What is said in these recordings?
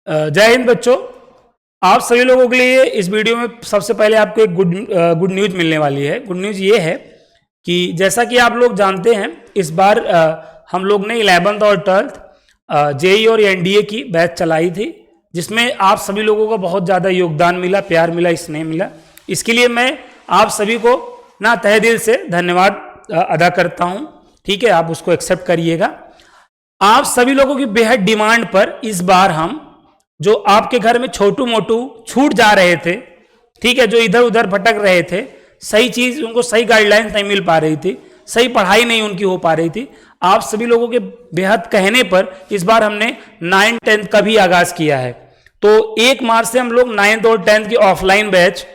जय हिंद बच्चों। आप सभी लोगों के लिए इस वीडियो में सबसे पहले आपको एक गुड न्यूज मिलने वाली है। गुड न्यूज ये है कि जैसा कि आप लोग जानते हैं, इस बार हम लोग ने 11th और 12th जेई और एनडीए की बैच चलाई थी, जिसमें आप सभी लोगों का बहुत ज़्यादा योगदान मिला, प्यार मिला, स्नेह मिला। इसके लिए मैं आप सभी को ना तहे दिल से धन्यवाद अदा करता हूँ। ठीक है, आप उसको एक्सेप्ट करिएगा। आप सभी लोगों की बेहद डिमांड पर इस बार हम जो आपके घर में छोटू मोटू छूट जा रहे थे, ठीक है, जो इधर उधर भटक रहे थे, सही चीज उनको सही गाइडलाइंस नहीं मिल पा रही थी, सही पढ़ाई नहीं उनकी हो पा रही थी, आप सभी लोगों के बेहद कहने पर इस बार हमने 9th 10th का भी आगाज किया है। तो 1 मार्च से हम लोग 9th और 10th की ऑफलाइन बैच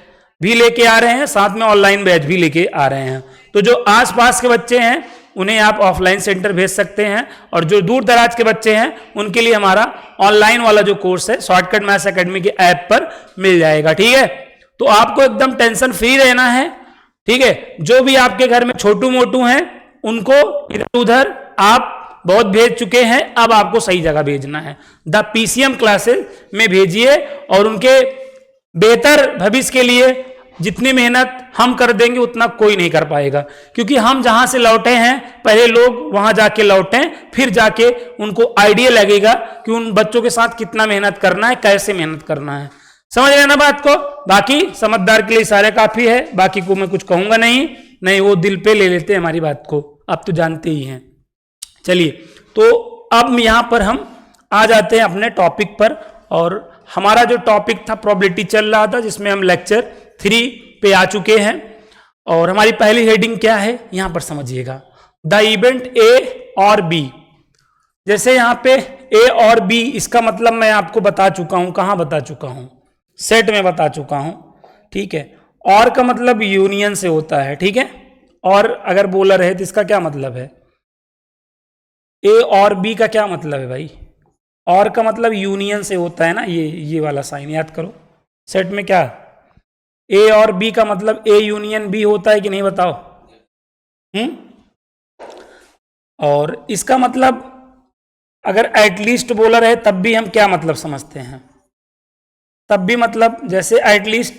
भी लेके आ रहे हैं, साथ में ऑनलाइन बैच भी लेके आ रहे हैं। तो जो आसपास के बच्चे हैं उन्हें आप ऑफलाइन सेंटर भेज सकते हैं, और जो दूर दराज के बच्चे हैं उनके लिए हमारा ऑनलाइन वाला जो कोर्स है शॉर्टकट मैथ्स एकेडमी के ऐप पर मिल जाएगा। ठीक है, तो आपको एकदम टेंशन फ्री रहना है। ठीक है, जो भी आपके घर में छोटू मोटू हैं उनको इधर उधर आप बहुत भेज चुके हैं, अब आपको सही जगह भेजना है। द पीसीएम क्लासेस में भेजिए, और उनके बेहतर भविष्य के लिए जितनी मेहनत हम कर देंगे उतना कोई नहीं कर पाएगा, क्योंकि हम जहां से लौटे हैं पहले लोग वहां जाके लौटे, फिर जाके उनको आइडिया लगेगा कि उन बच्चों के साथ कितना मेहनत करना है, कैसे मेहनत करना है। समझ रहे ना बात को? बाकी समझदार के लिए इशारे काफी है, बाकी को मैं कुछ कहूंगा नहीं, वो दिल पे ले लेते हैं हमारी बात को, आप तो जानते ही हैं। चलिए, तो अब यहां पर हम आ जाते हैं अपने टॉपिक पर, और हमारा जो टॉपिक था प्रोबेबिलिटी चल रहा था, जिसमें हम लेक्चर 3 पे आ चुके हैं। और हमारी पहली हेडिंग क्या है यहां पर समझिएगा, द इवेंट ए और बी। जैसे यहां पे ए और बी, इसका मतलब मैं आपको बता चुका हूं, कहां बता चुका हूं, सेट में बता चुका हूं। ठीक है, और का मतलब यूनियन से होता है। ठीक है, और अगर बोला रहे तो इसका क्या मतलब है, ए और बी का क्या मतलब है भाई? और का मतलब यूनियन से होता है ना, ये वाला साइन याद करो। सेट में क्या ए और बी का मतलब ए यूनियन बी होता है कि नहीं, बताओ। और इसका मतलब अगर एटलीस्ट बोला रहे तब भी हम क्या मतलब समझते हैं? तब भी मतलब जैसे एटलीस्ट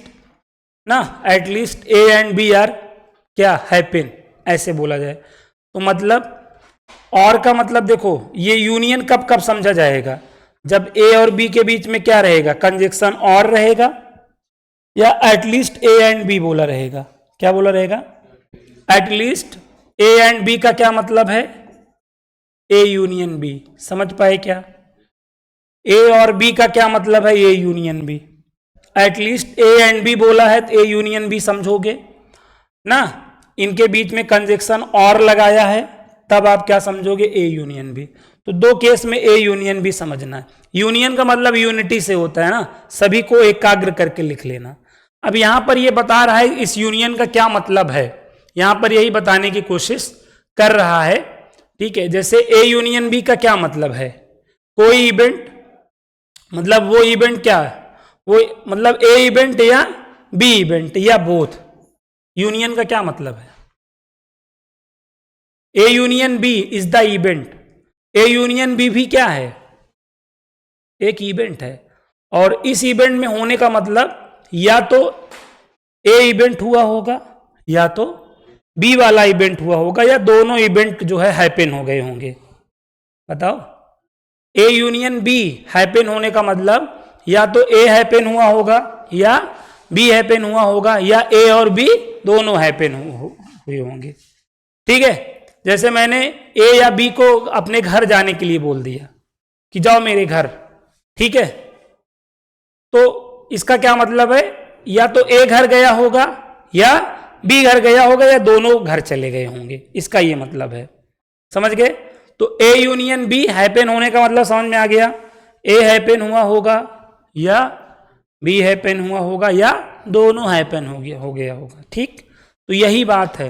ना, at least A and B are क्या हैपन, ऐसे बोला जाए तो मतलब। और का मतलब देखो, ये यूनियन कब कब समझा जाएगा, जब ए और बी के बीच में क्या रहेगा, कंजक्शन और रहेगा, या एटलीस्ट ए एंड बी बोला रहेगा। क्या बोला रहेगा? एटलीस्ट ए एंड बी का क्या मतलब है? A union B. समझ पाए क्या? ए और बी का क्या मतलब है? A union B. At least A and B बोला है तो ए यूनियन बी समझोगे ना। इनके बीच में कंजक्शन और लगाया है तब आप क्या समझोगे? A union B. तो 2 केस में ए यूनियन बी समझना है। यूनियन का मतलब यूनिटी से होता है ना, सभी को एकाग्र करके लिख लेना। अब यहां पर यह बता रहा है इस यूनियन का क्या मतलब है, यहां पर यही बताने की कोशिश कर रहा है। ठीक है, जैसे ए यूनियन बी का क्या मतलब है, कोई इवेंट, मतलब वो इवेंट क्या है, वो मतलब ए इवेंट या बी इवेंट या बोथ। यूनियन का क्या मतलब है? A union B is the event. A union B भी क्या है? एक इवेंट है। और इस इवेंट में होने का मतलब या तो ए इवेंट हुआ होगा या तो बी वाला इवेंट हुआ होगा, या दोनों इवेंट जो है हैपन हो गए होंगे। बताओ, ए यूनियन बी हैपन होने का मतलब या तो ए हैपन हुआ होगा या बी हैपन हुआ होगा, या ए और बी दोनों हैपन हुए होंगे। ठीक है, जैसे मैंने ए या बी को अपने घर जाने के लिए बोल दिया कि जाओ मेरे घर, ठीक है, तो इसका क्या मतलब है? या तो ए घर गया होगा या बी घर गया होगा, या दोनों घर चले गए होंगे, इसका ये मतलब है। समझ गए? तो ए यूनियन बी हैपन होने का मतलब समझ में आ गया, ए हैपन हुआ होगा या बी हैपन हुआ होगा, या दोनों हैपन हो गया होगा। ठीक, तो यही बात है।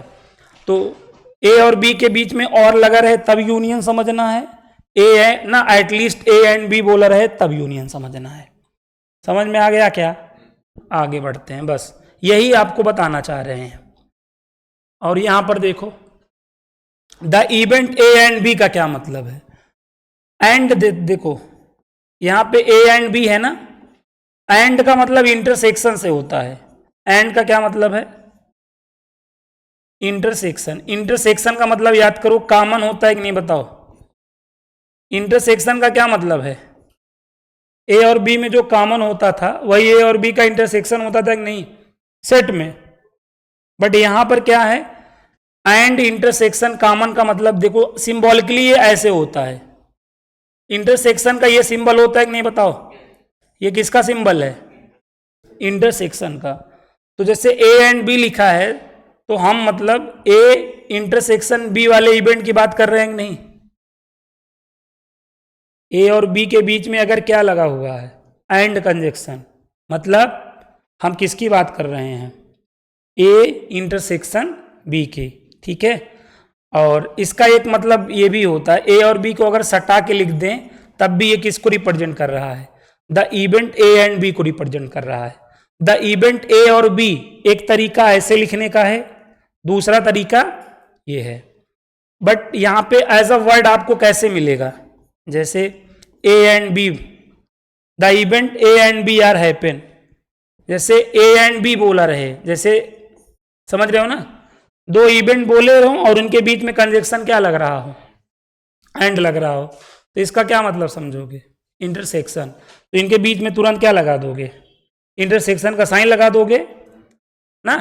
तो ए और बी के बीच में और लगा रहे तब यूनियन समझना है, ए है ना, एटलीस्ट ए एंड बी बोला रहे तब यूनियन समझना है। समझ में आ गया क्या? आगे बढ़ते हैं, बस यही आपको बताना चाह रहे हैं। और यहां पर देखो, the event A and B का क्या मतलब है? एंड देखो, यहां पे ए एंड बी है ना, एंड का मतलब इंटरसेक्शन से होता है। एंड का क्या मतलब है? इंटरसेक्शन। इंटरसेक्शन का मतलब याद करो, कॉमन होता है कि नहीं बताओ। इंटरसेक्शन का क्या मतलब है? ए और बी में जो कॉमन होता था वही ए और बी का इंटरसेक्शन होता था कि नहीं सेट में। बट यहां पर क्या है, एंड इंटरसेक्शन कॉमन का मतलब देखो सिंबॉलिकली ये ऐसे होता है। इंटरसेक्शन का ये सिंबल होता है कि नहीं बताओ। ये किसका सिंबल है? इंटरसेक्शन का। तो जैसे ए एंड बी लिखा है तो हम मतलब ए इंटरसेक्शन बी वाले इवेंट की बात कर रहे हैं कि नहीं। ए और बी के बीच में अगर क्या लगा हुआ है, एंड कंजक्शन, मतलब हम किसकी बात कर रहे हैं? ए इंटरसेक्शन बी की, ठीक है। और इसका एक मतलब ये भी होता है, ए और बी को अगर सटा के लिख दें तब भी ये किसको रिप्रेजेंट कर रहा है? The event A and B को रिप्रेजेंट कर रहा है। द इवेंट ए और बी एक तरीका ऐसे लिखने का है, दूसरा तरीका ये है। बट यहां पे एज अ वर्ड आपको कैसे मिलेगा? जैसे A and B, the event A and B are happen, जैसे ए एंड बी बोला रहे, जैसे समझ रहे हो ना, दो इवेंट बोले रहो और उनके बीच में कंजक्शन क्या लग रहा हो? एंड लग रहा हो, तो इसका क्या मतलब समझोगे? इंटरसेक्शन। तो इनके बीच में तुरंत क्या लगा दोगे? इंटरसेक्शन का साइन लगा दोगे ना,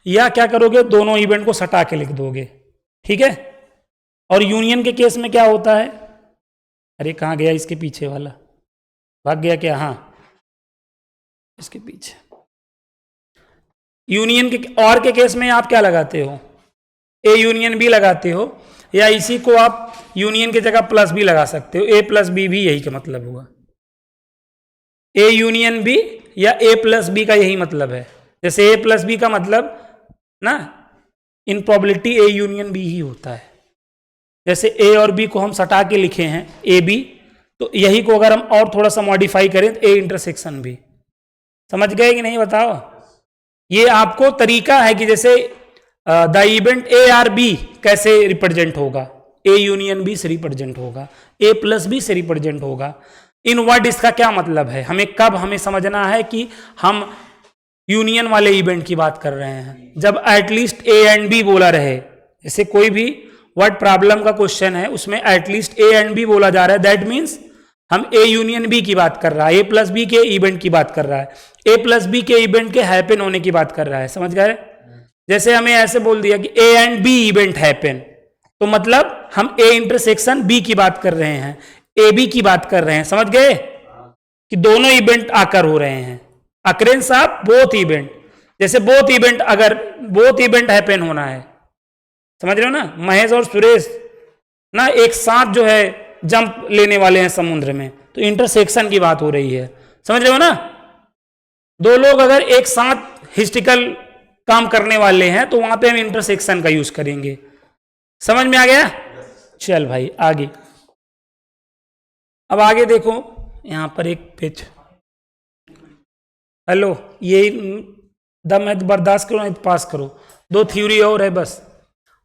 या क्या करोगे, दोनों इवेंट को सटा के लिख दोगे, ठीक है। और यूनियन के केस में क्या होता है? अरे कहाँ गया इसके पीछे वाला, भाग गया क्या? हाँ, इसके पीछे। यूनियन के और के केस में आप क्या लगाते हो? ए यूनियन बी लगाते हो, या इसी को आप यूनियन की जगह प्लस बी लगा सकते हो। ए प्लस बी भी यही का मतलब हुआ, ए यूनियन बी या ए प्लस बी का यही मतलब है। जैसे ए प्लस बी का मतलब ना in probability A union B ही होता है। जैसे ए और बी को हम सटा के लिखे हैं ए बी, तो यही को अगर हम और थोड़ा सा मॉडिफाई करें तो ए इंटरसेक्शन बी। समझ गए कि नहीं बताओ। ये आपको तरीका है कि जैसे the event A or B कैसे रिप्रेजेंट होगा, ए यूनियन बी से रिप्रेजेंट होगा, ए प्लस बी से रिप्रेजेंट होगा। इन वर्ड इसका क्या मतलब है, हमें कब हमें समझना है कि हम यूनियन वाले इवेंट की बात कर रहे हैं, जब एटलीस्ट ए एंड बी बोला रहे। जैसे कोई भी वर्ड प्रॉब्लम का क्वेश्चन है उसमें एटलीस्ट ए एंड बी बोला जा रहा है, दैट मीन्स हम ए यूनियन बी की बात कर रहा है, ए प्लस बी के इवेंट की बात कर रहा है, ए प्लस बी के इवेंट के हैपन होने की बात कर रहा है। समझ गए। जैसे हमें ऐसे बोल दिया कि A and B event happen, तो मतलब हम ए इंटरसेक्शन बी की बात कर रहे हैं, ए बी की बात कर रहे हैं। समझ गए कि दोनों इवेंट आकर हो रहे हैं, अकरेंस ऑफ बोथ इवेंट। जैसे बोथ इवेंट, अगर बोथ इवेंट हैपन होना है, समझ रहे हो ना, महेश और सुरेश ना एक साथ जो है जंप लेने वाले हैं समुद्र में, तो इंटरसेक्शन की बात हो रही है। समझ रहे हो ना, दो लोग अगर एक साथ हिस्टिकल काम करने वाले हैं तो वहां पे हम इंटरसेक्शन का यूज करेंगे। समझ में आ गया। चल भाई आगे, अब आगे देखो यहां पर एक पेज, हेलो, ये दम है तो बर्दाश्त करो नहीं तो पास करो। दो थ्योरी और है बस।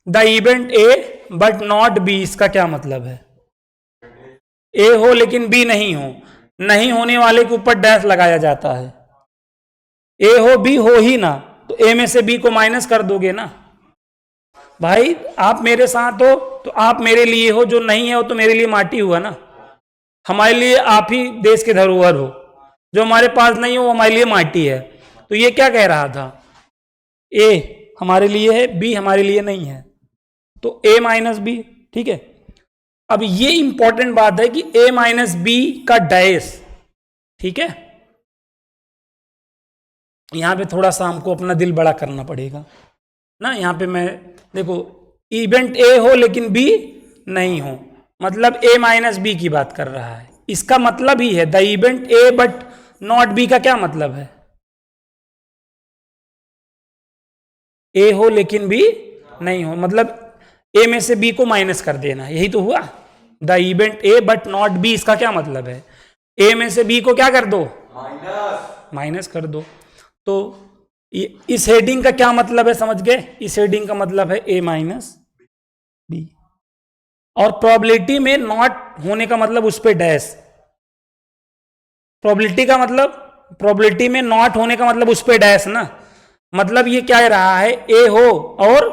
The event A but not be, इसका क्या मतलब है? ए हो लेकिन बी नहीं हो, नहीं होने वाले के ऊपर डैश लगाया जाता है। ए हो बी हो ही ना, तो ए में से बी को माइनस कर दोगे ना। भाई आप मेरे साथ हो तो आप मेरे लिए हो, जो नहीं है वो तो मेरे लिए माटी हुआ ना। हमारे लिए आप ही देश के धरोहर हो, जो हमारे पास नहीं हो वो हमारे लिए माटी है। तो ये क्या कह रहा था, ए हमारे लिए है, बी हमारे लिए नहीं है, तो ए माइनस बी, ठीक है। अब ये इंपॉर्टेंट बात है कि ए माइनस बी का डैश, ठीक है। यहां पे थोड़ा सा हमको अपना दिल बड़ा करना पड़ेगा ना। यहां पे मैं देखो, इवेंट ए हो लेकिन बी नहीं हो, मतलब ए माइनस बी की बात कर रहा है। इसका मतलब ही है the event A but not be का क्या मतलब है? ए हो लेकिन बी नहीं हो, मतलब ए में से बी को माइनस कर देना, यही तो हुआ। The event A but not be, इसका क्या मतलब है? ए में से बी को क्या कर दो, माइनस कर दो। तो इस हेडिंग का क्या मतलब है, समझ गए? इस हेडिंग का मतलब है ए माइनस बी, और प्रोबेबिलिटी में नॉट होने का मतलब उस पे डैश, प्रोबेबिलिटी का मतलब, प्रोबेबिलिटी में नॉट होने का मतलब उस पे डैश ना, मतलब ये क्या कह रहा है, ए हो और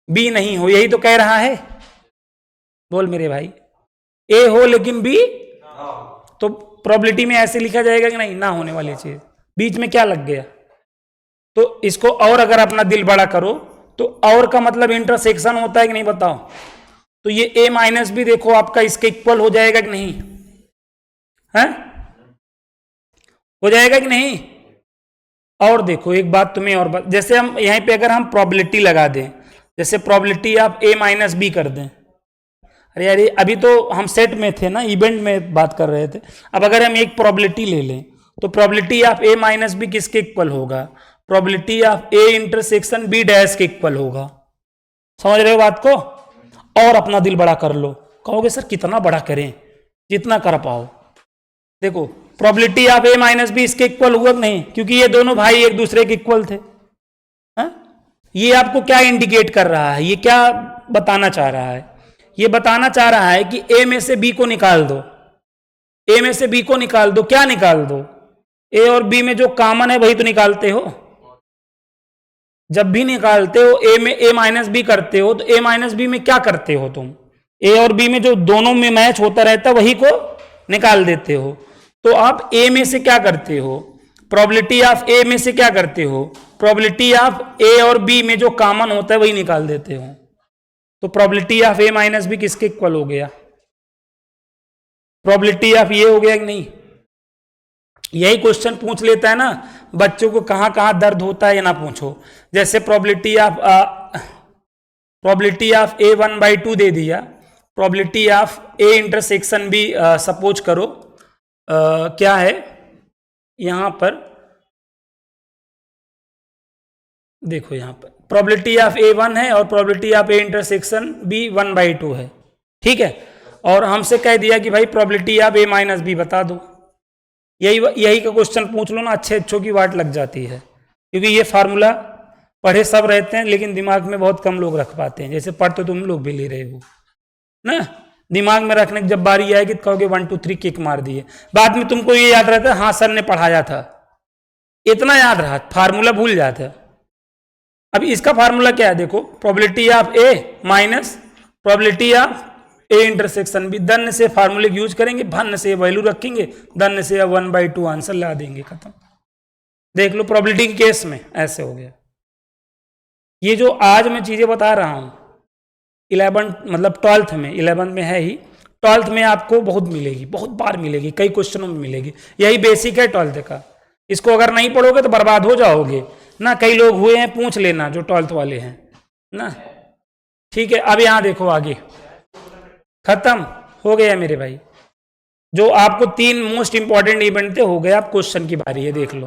बी नहीं हो, यही तो कह रहा है। बोल मेरे भाई, ए हो लेकिन बी, तो प्रोबेबिलिटी में ऐसे लिखा जाएगा कि नहीं, ना होने वाली चीज, बीच में क्या लग गया। तो इसको और अगर अपना दिल बड़ा करो तो और का मतलब इंटरसेक्शन होता है कि नहीं बताओ। तो ये ए माइनस बी देखो आपका इसके इक्वल हो जाएगा कि नहीं है, हो जाएगा कि नहीं। और देखो एक बात तुम्हें और बात, जैसे हम यहीं पे अगर हम प्रोबेबिलिटी लगा दें, जैसे प्रोबेबिलिटी आप ए माइनस बी कर दें, अरे यार अभी तो हम सेट में थे ना, इवेंट में बात कर रहे थे। अब अगर हम एक प्रोबेबिलिटी ले लें तो probability of A minus B किसके इक्वल होगा, probability of A intersection B dash के इक्वल होगा। समझ रहे हो बात को। और अपना दिल बड़ा कर लो, कहोगे सर कितना बड़ा करें, जितना कर पाओ। देखो probability of A minus B इसके इक्वल हुआ नहीं, क्योंकि ये दोनों भाई एक दूसरे के इक्वल थे। हा? ये आपको क्या इंडिकेट कर रहा है, ये क्या बताना चाह रहा है, ये बताना चाह रहा है कि ए में से बी को निकाल दो, ए में से बी को निकाल दो, क्या निकाल दो, ए और बी में जो कॉमन है वही तो निकालते हो। जब भी निकालते हो ए में ए माइनस बी करते हो तो ए माइनस बी में क्या करते हो तुम, ए और बी में जो दोनों में मैच होता रहता वही को निकाल देते हो। तो आप ए में से क्या करते हो, प्रोबेबिलिटी ऑफ ए में से क्या करते हो, प्रोबेबिलिटी ऑफ ए और बी में जो कॉमन होता है वही निकाल देते हो। तो probability of A minus B किसके इक्वल हो गया, प्रोबेबिलिटी ऑफ ये हो गया कि नहीं। यही क्वेश्चन पूछ लेता है ना बच्चों को, कहां कहां दर्द होता है ये ना पूछो। जैसे प्रोबेबिलिटी ऑफ ए 1/2 दे दिया, probability of A intersection B suppose करो क्या है यहां पर, देखो यहां पर प्रोबेबिलिटी ऑफ ए 1 है और probability of A intersection B 1/2 है, ठीक है। और हमसे कह दिया कि भाई probability of A minus B बता दो। यही का क्वेश्चन पूछ लो ना, अच्छों की वाट लग जाती है, क्योंकि ये फार्मूला पढ़े सब रहते हैं लेकिन दिमाग में बहुत कम लोग रख पाते हैं। जैसे पढ़ तो तुम लोग भी ले रहे हो ना, दिमाग में रखने की जब बारी आएगी तो कहोगे 1 2 3 किक मार दिए, बाद में तुमको ये याद रहता है हाँ सर ने पढ़ाया था, इतना याद रहा, फार्मूला भूल जाता। अब इसका फार्मूला क्या है, देखो probability of A minus probability of A intersection B, धन से फार्मूले यूज करेंगे, भन्न से वैल्यू रखेंगे, धन से 1/2 आंसर ला देंगे, खत्म। देख लो प्रोबेबिलिटी के केस में ऐसे हो गया। ये जो आज मैं चीजें बता रहा हूं 11 मतलब 12th में, 11 में है ही, 12th में आपको बहुत मिलेगी, बहुत बार मिलेगी, कई क्वेश्चनों में मिलेगी। यही बेसिक है 12th का, इसको अगर नहीं पढ़ोगे तो बर्बाद हो जाओगे ना। कई लोग हुए हैं, पूछ लेना जो 12th वाले हैं ना, ठीक है। अब यहां देखो आगे, खत्म हो गया मेरे भाई। जो आपको 3 मोस्ट इंपॉर्टेंट इवेंट थे हो गए, आप क्वेश्चन की बारी है, देख लो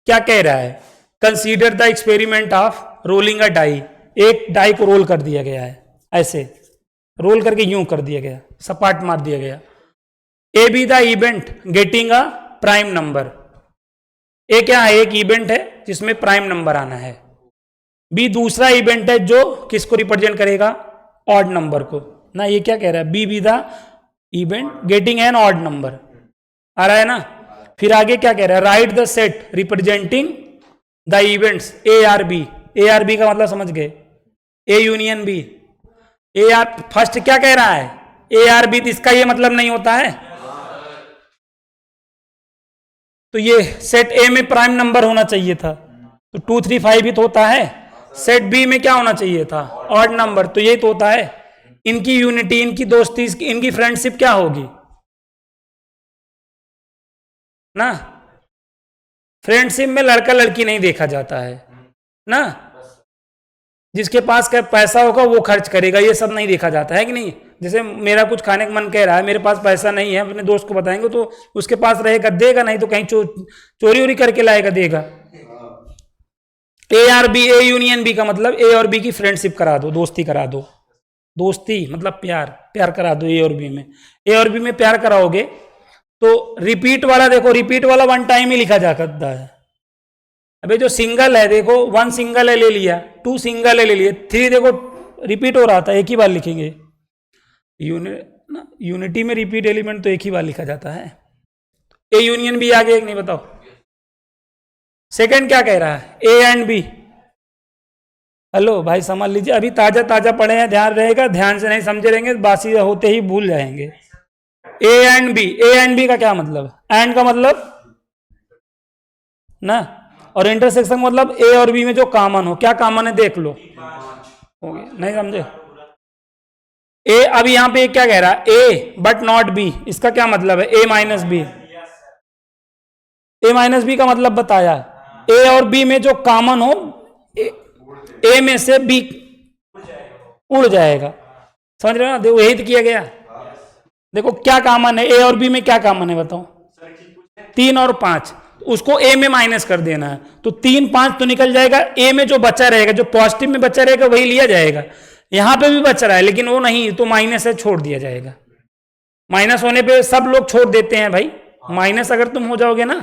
क्या कह रहा है। Consider the experiment of rolling a die, एक डाई को रोल कर दिया गया है, ऐसे रोल करके यूं कर दिया गया, सपाट मार दिया गया। A B the event getting a prime number, A क्या है, एक इवेंट है जिसमें प्राइम नंबर आना है। बी दूसरा इवेंट है जो किसको रिप्रेजेंट करेगा, ऑड नंबर को ना। ये क्या कह रहा है, B the event getting an odd number, आ रहा है ना। फिर आगे क्या कह रहा है, right the set representing the events A or B. A or B का मतलब समझ गए, A union B. A or first क्या कह रहा है, ए आर बी, इसका ये मतलब नहीं होता है। तो ये सेट ए में प्राइम नंबर होना चाहिए था, तो 2 3 5 ही तो होता है। सेट बी में क्या होना चाहिए था, ऑड नंबर, तो यही तो होता है। इनकी यूनिटी, इनकी दोस्ती, इनकी फ्रेंडशिप क्या होगी ना। फ्रेंडशिप में लड़का लड़की नहीं देखा जाता है ना, जिसके पास पैसा होगा वो खर्च करेगा, ये सब नहीं देखा जाता है कि नहीं। जैसे मेरा कुछ खाने का मन कह रहा है, मेरे पास पैसा नहीं है, अपने दोस्त को बताएंगे तो उसके पास रहेगा देगा, नहीं तो कहीं चोरी वोरी करके लाएगा देगा। A or B, A union B का मतलब ए और बी की फ्रेंडशिप करा दो, दोस्ती करा दो। दोस्ती मतलब प्यार, प्यार करा दो ए और बी में। ए और बी में प्यार कराओगे तो रिपीट वाला, देखो रिपीट वाला 1 टाइम ही लिखा जा सकता है। अबे जो सिंगल है देखो, 1 सिंगल है ले लिया, 2 सिंगल है ले लिया, 3 देखो रिपीट हो रहा था, एक ही बार लिखेंगे। यूनिटी में रिपीट एलिमेंट तो एक ही बार लिखा जाता है। ए यूनियन बी आ गया कि नहीं बताओ। सेकंड क्या कह रहा है, ए एंड बी। हेलो भाई समझ लीजिए, अभी ताजा ताजा पढ़े हैं, ध्यान रहेगा, ध्यान से नहीं समझे रहेंगे बासी होते ही भूल जाएंगे। A and B, A and B का क्या मतलब, एंड का मतलब ना, और इंटरसेक्शन मतलब ए और बी में जो कॉमन हो, क्या कॉमन है देख लो, हो गया, नहीं समझे। ए, अब यहां पे क्या कह रहा है, ए बट नॉट बी, इसका क्या मतलब है, ए माइनस बी। ए माइनस बी का मतलब बताया, ए और बी में जो कॉमन हो, ए में से बी उड़ जाएगा, समझ रहे हो ना, देखो यही तो किया गया। देखो क्या कॉमन है, ए और बी में क्या कॉमन है बताओ, 3 और 5, उसको ए में माइनस कर देना है, तो 3 5 तो निकल जाएगा, ए में जो बचा रहेगा, जो पॉजिटिव में बचा रहेगा वही लिया जाएगा। यहां पे भी बच रहा है लेकिन वो नहीं, तो माइनस है, छोड़ दिया जाएगा। माइनस होने पे सब लोग छोड़ देते हैं भाई, माइनस अगर तुम हो जाओगे ना,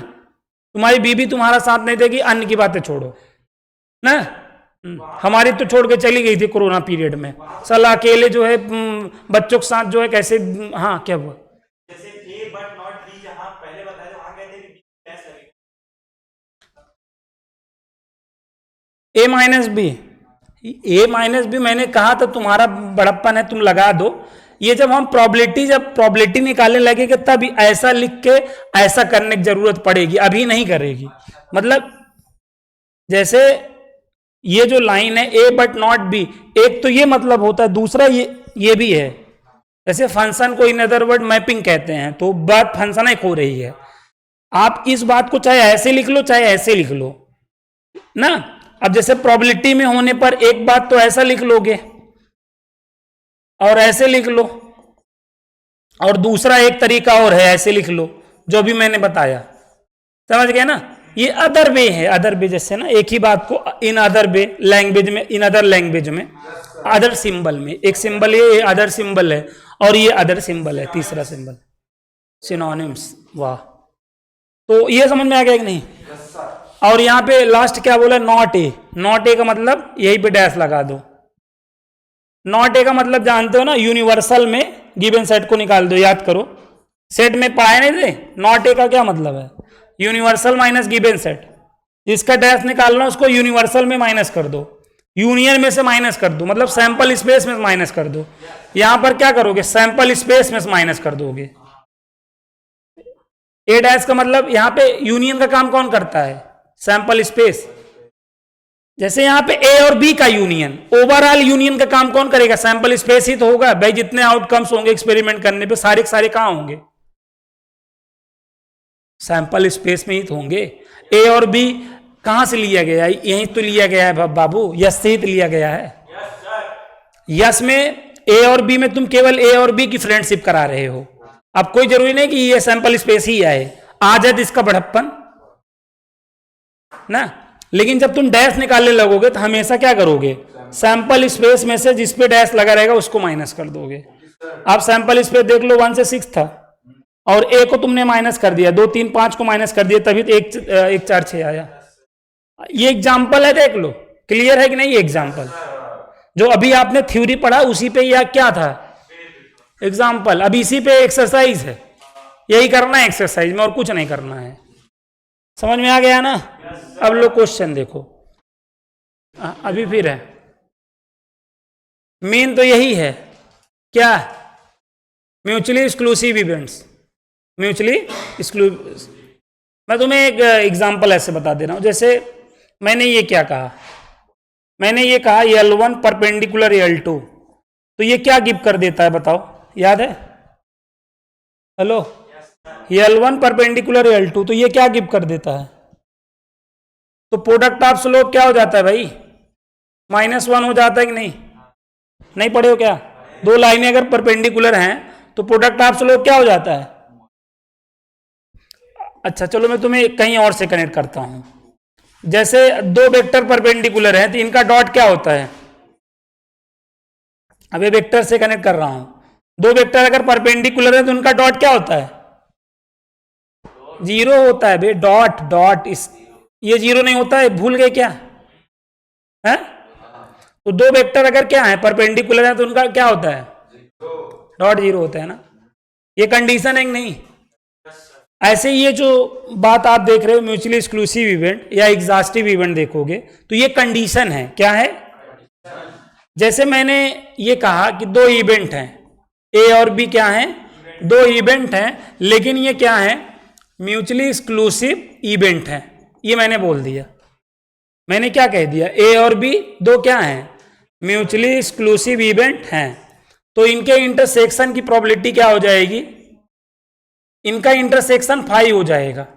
तुम्हारी बीबी तुम्हारा साथ नहीं देगी, अन्य की बातें छोड़ो ना। हमारी तो छोड़ के चली गई थी कोरोना पीरियड में, साला अकेले जो है बच्चों के साथ जो है कैसे, हाँ क्या हुआ, जैसे ए बट नॉट बी जहां पहले बताया था वहां कहते हैं कि बी डैश लगेगा, ए माइनस बी, ए माइनस बी मैंने कहा था तुम्हारा बड़प्पन है, तुम लगा दो। ये जब हम प्रॉबिलिटी निकालने लगेंगे तब ऐसा लिख के ऐसा करने की जरूरत पड़ेगी, अभी नहीं करेगी। मतलब जैसे ये जो लाइन है ए बट नॉट बी, एक तो ये मतलब होता है, दूसरा ये भी है। जैसे फंक्शन को इन अदर वर्ड मैपिंग कहते हैं, तो बात फंक्शन एक हो रही है। आप इस बात को चाहे ऐसे लिख लो चाहे ऐसे लिख लो ना। अब जैसे प्रोबेबिलिटी में होने पर एक बात तो ऐसा लिख लोगे और ऐसे लिख लो, और दूसरा एक तरीका और है, ऐसे लिख लो, जो भी मैंने बताया, समझ गए ना। ये अदर वे है, अदर वे जैसे ना एक ही बात को इन अदर वे लैंग्वेज में, इन अदर लैंग्वेज में, अदर सिंबल में, एक सिंबल ये अदर सिंबल है और ये अदर सिंबल है, तीसरा सिंबल सिनोनिम्स। वाह, तो ये समझ में आ गया कि नहीं। और यहां पे लास्ट क्या बोला, नॉट ए, नॉट ए का मतलब यही पे डैश लगा दो। नॉट ए का मतलब जानते हो ना, यूनिवर्सल में गिवन सेट को निकाल दो, याद करो सेट में पढ़ाए नहीं थे। नॉट ए का क्या मतलब है, यूनिवर्सल माइनस गिवन सेट, जिसका डैश निकालना उसको यूनिवर्सल में माइनस कर दो, यूनियन में से माइनस कर दो, मतलब सैंपल स्पेस में माइनस कर दो। यहां पर क्या करोगे, सैंपल स्पेस में माइनस कर दोगे। ए डैश का मतलब यहां पे यूनियन का काम कौन करता है, सैंपल स्पेस। जैसे यहां पे ए और बी का यूनियन, ओवरऑल यूनियन का काम कौन करेगा, सैंपल स्पेस ही तो होगा भाई। जितने आउटकम्स होंगे एक्सपेरिमेंट करने पे सारे सारे कहां होंगे, सैंपल स्पेस में ही तो होंगे। ए और बी कहां से लिया गया है, यहीं तो लिया गया है बाबू, यस से ही तो लिया गया है। यस में ए और बी में तुम केवल ए और बी की फ्रेंडशिप करा रहे हो। अब कोई जरूरी नहीं कि ये सैंपल स्पेस ही आए, आ जाए तो इसका बड़प्पन ना। लेकिन जब तुम डैश निकालने लगोगे तो हमेशा क्या करोगे, सैंपल स्पेस में से जिस पे डैश लगा रहेगा उसको माइनस कर दोगे। आप सैंपल स्पेस देख लो 1 से 6 था और ए को तुमने माइनस कर दिया, 2 3 5 को माइनस कर दिया, तभी तो 1 4 6 आया। ये एग्जाम्पल है, देख लो क्लियर है कि नहीं। एग्जाम्पल जो अभी आपने थ्योरी पढ़ा उसी पे या क्या था, एग्जाम्पल। अब इसी पे एक्सरसाइज है, यही करना है एक्सरसाइज में, और कुछ नहीं करना है। समझ में आ गया ना। अब लो क्वेश्चन देखो, अभी फिर है, मेन तो यही है क्या, mutually exclusive events, mutually exclusive. मैं तुम्हें एक एग्जांपल ऐसे बता दे रहा हूं। जैसे मैंने ये क्या कहा, मैंने ये कहा L1 परपेंडिकुलर L2, तो ये क्या गिव कर देता है बताओ, याद है। हेलो, L1 परपेंडिकुलर L2, तो ये क्या गिव कर देता है, तो प्रोडक्ट ऑफ स्लोप क्या हो जाता है भाई, -1 हो जाता है कि नहीं, नहीं पढ़े हो क्या। दो लाइनें अगर परपेंडिकुलर हैं तो प्रोडक्ट ऑफ स्लोप क्या हो जाता है। अच्छा चलो मैं तुम्हें कहीं और से कनेक्ट करता हूं। जैसे दो वेक्टर परपेंडिकुलर हैं तो इनका डॉट क्या होता है, अब ये वेक्टर से कनेक्ट कर रहा हूं। दो वेक्टर अगर परपेंडिकुलर है तो उनका डॉट क्या होता है, 0 होता है बे, डॉट डॉट। इस ये 0 नहीं होता है, भूल गए क्या है। तो दो वेक्टर अगर क्या है परपेंडिकुलर है तो उनका क्या होता है, डॉट 0 होता है ना। ये कंडीशन है कि नहीं। ऐसे ये जो बात आप देख रहे हो म्यूचुअली एक्सक्लूसिव इवेंट या एग्जॉस्टिव इवेंट देखोगे तो ये कंडीशन है। क्या है? जैसे मैंने ये कहा कि दो इवेंट हैं, ए और बी क्या हैं? दो इवेंट हैं, लेकिन ये क्या है? म्यूचुअली एक्सक्लूसिव इवेंट है। ये मैंने बोल दिया। मैंने क्या कह दिया? ए और बी दो क्या हैं? म्यूचुअली एक्सक्लूसिव इवेंट हैं। तो इनके इंटरसेक्शन की प्रोबेबिलिटी क्या हो जाएगी? इनका इंटरसेक्शन 5 हो जाएगा।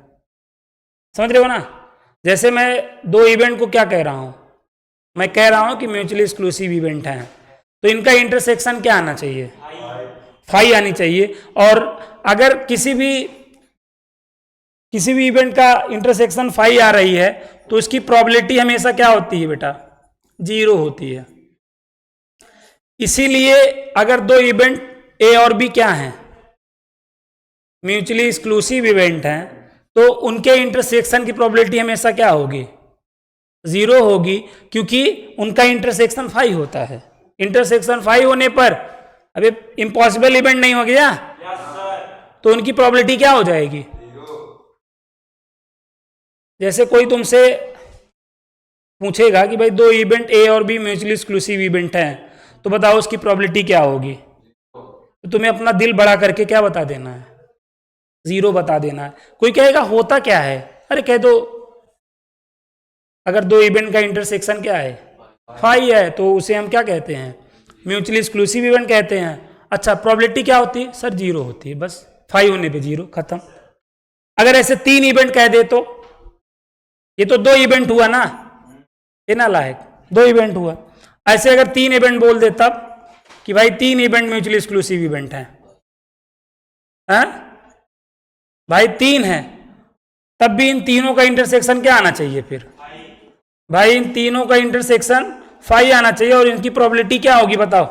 समझ रहे हो ना? जैसे मैं दो इवेंट को क्या कह रहा हूं? मैं कह रहा हूं कि म्यूचुअली एक्सक्लूसिव इवेंट हैं, तो इनका इंटरसेक्शन क्या आना चाहिए? 5 आनी चाहिए। और अगर किसी भी इवेंट का इंटरसेक्शन 5 आ रही है तो इसकी प्रोबेबिलिटी हमेशा क्या होती है बेटा? 0 होती है। इसीलिए अगर दो इवेंट ए और बी क्या हैं? म्यूचुअली एक्सक्लूसिव इवेंट हैं, तो उनके इंटरसेक्शन की प्रोबेबिलिटी हमेशा क्या होगी? 0 होगी, क्योंकि उनका इंटरसेक्शन 5 होता है। इंटरसेक्शन 5 होने पर अभी इम्पॉसिबल इवेंट नहीं हो गया, तो उनकी प्रोबेबिलिटी क्या हो जाएगी? जैसे कोई तुमसे पूछेगा कि भाई दो इवेंट ए और बी म्यूचुअली एक्सक्लूसिव इवेंट हैं, तो बताओ उसकी प्रोबेबिलिटी क्या होगी? तो तुम्हें अपना दिल बड़ा करके क्या बता देना है? 0 बता देना है। कोई कहेगा होता क्या है? अरे कह दो अगर दो इवेंट का इंटरसेक्शन क्या है? 5 है, तो उसे हम क्या कहते हैं? म्यूचुअली एक्सक्लूसिव इवेंट कहते हैं। अच्छा, प्रोबेबिलिटी क्या होती है? सर 0 होती है, बस 5 होने पे 0, खत्म। अगर ऐसे 3 इवेंट कह दे तो ये तो 2 इवेंट हुआ ना, ये ना लायक 2 इवेंट हुआ। ऐसे अगर 3 इवेंट बोल दे तब कि भाई 3 इवेंट म्यूचुअली एक्सक्लूसिव इवेंट हैं, भाई 3 है, तब भी इन तीनों का इंटरसेक्शन क्या आना चाहिए? फिर भाई इन तीनों का इंटरसेक्शन 5 आना चाहिए। और इनकी प्रोबेबिलिटी क्या होगी बताओ?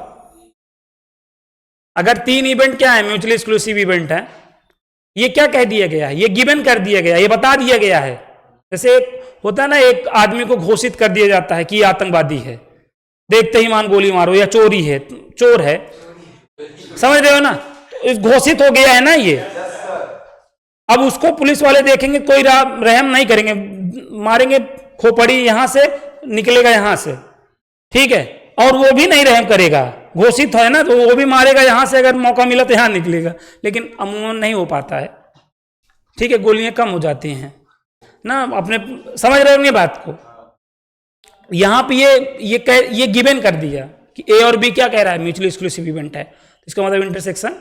अगर 3 इवेंट क्या है? म्यूचुअली एक्सक्लूसिव इवेंट है। ये क्या कह दिया गया है? ये गिवन कर दिया गया, ये बता दिया गया है। जैसे एक होता है ना, एक आदमी को घोषित कर दिया जाता है कि ये आतंकवादी है, देखते ही मान गोली मारो, या चोरी है, चोर है। समझ रहे हो ना? घोषित हो गया है ना ये। अब उसको पुलिस वाले देखेंगे, कोई रहम नहीं करेंगे, मारेंगे खोपड़ी यहां से निकलेगा यहां से, ठीक है, और वो भी नहीं रहम करेगा। घोषित है ना, तो वो भी मारेगा यहां से, अगर मौका मिला तो यहां निकलेगा। लेकिन अमूमन नहीं हो पाता है, ठीक है, गोलियां कम हो जाती हैं ना। अपने समझ रहे होंगे बात को। यहां पे ये गिवन कर दिया कि ए और बी क्या कह रहा है? म्यूचुअली एक्सक्लूसिव इवेंट है। इसका मतलब इंटरसेक्शन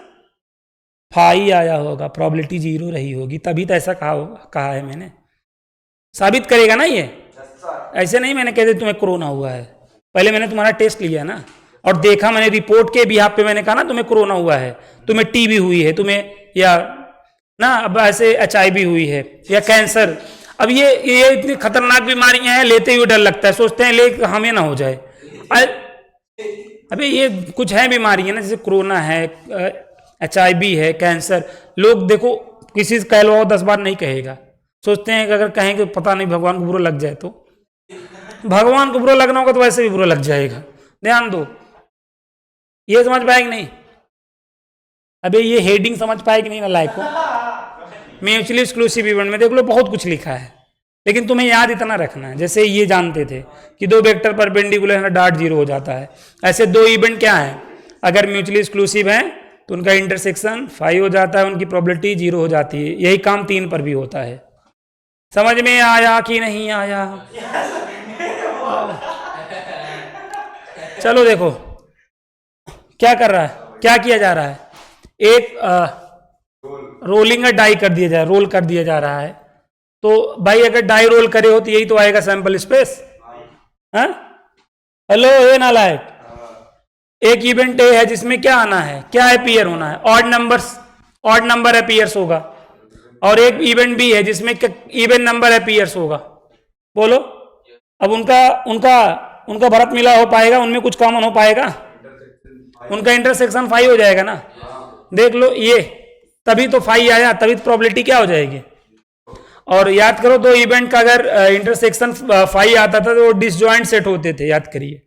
5 आया होगा, प्रोबेबिलिटी 0 रही होगी, तभी तो ऐसा कहा है मैंने। साबित करेगा ना ये। ऐसे नहीं मैंने कह दिया तुम्हें कोरोना हुआ है, पहले मैंने तुम्हारा टेस्ट लिया ना, और देखा मैंने, रिपोर्ट के बिहाफ पे मैंने कहा ना तुम्हें कोरोना हुआ है, तुम्हें टीबी हुई है, तुम्हें या ना अब ऐसे HIV हुई है या कैंसर। अब ये इतनी खतरनाक बीमारियां हैं, लेते हुए डर लगता है, सोचते हैं ले हमें ना हो जाए। अबे ये कुछ है बीमारियां ना, जैसे कोरोना है, HIV है, कैंसर। लोग देखो किसी से कह लो 10 बार नहीं कहेगा, सोचते हैं कि अगर कहेंगे पता नहीं भगवान को बुरा लग जाए, तो भगवान को बुरा लगना होगा तो वैसे भी बुरा लग जाएगा। ध्यान दो, ये समझ पाएगी नहीं? अबे ये हेडिंग समझ पाएगी नहीं ना लायक को? म्यूचुअली एक्सक्लूसिव इवेंट में देख लो बहुत कुछ लिखा है, लेकिन तुम्हें याद इतना रखना है। जैसे ये जानते थे कि दो वेक्टर परपेंडिकुलर है, डॉट 0 हो जाता है। ऐसे दो इवेंट क्या है? अगर म्यूचुअली एक्सक्लूसिव है तो उनका इंटरसेक्शन 5 हो जाता है, उनकी प्रोबेबिलिटी 0 हो जाती है। यही काम 3 पर भी होता है। समझ में आया कि नहीं आया? चलो देखो क्या कर रहा है, क्या किया जा रहा है। एक रोलिंग डाई कर दिया जाए, रोल कर दिया जा रहा है। तो भाई अगर डाई रोल करे हो तो यही तो आएगा सैंपल स्पेस। हेलो ये नालायक, एक इवेंट ए है जिसमें क्या आना है, क्या अपीयर होना है? ऑड नंबर अपीयर्स होगा। और एक इवेंट बी है जिसमें इवन नंबर अपीयर्स होगा। बोलो अब उनका भरत मिला हो पाएगा? उनमें कुछ कॉमन हो पाएगा? उनका इंटरसेक्शन 5 हो जाएगा ना। देख लो ये, तभी तो 5 आया, तभी तो प्रोबेबिलिटी क्या हो जाएगी। और याद करो दो इवेंट का अगर इंटरसेक्शन 5 आता था तो वो डिसजॉइंट सेट होते थे, याद करिए।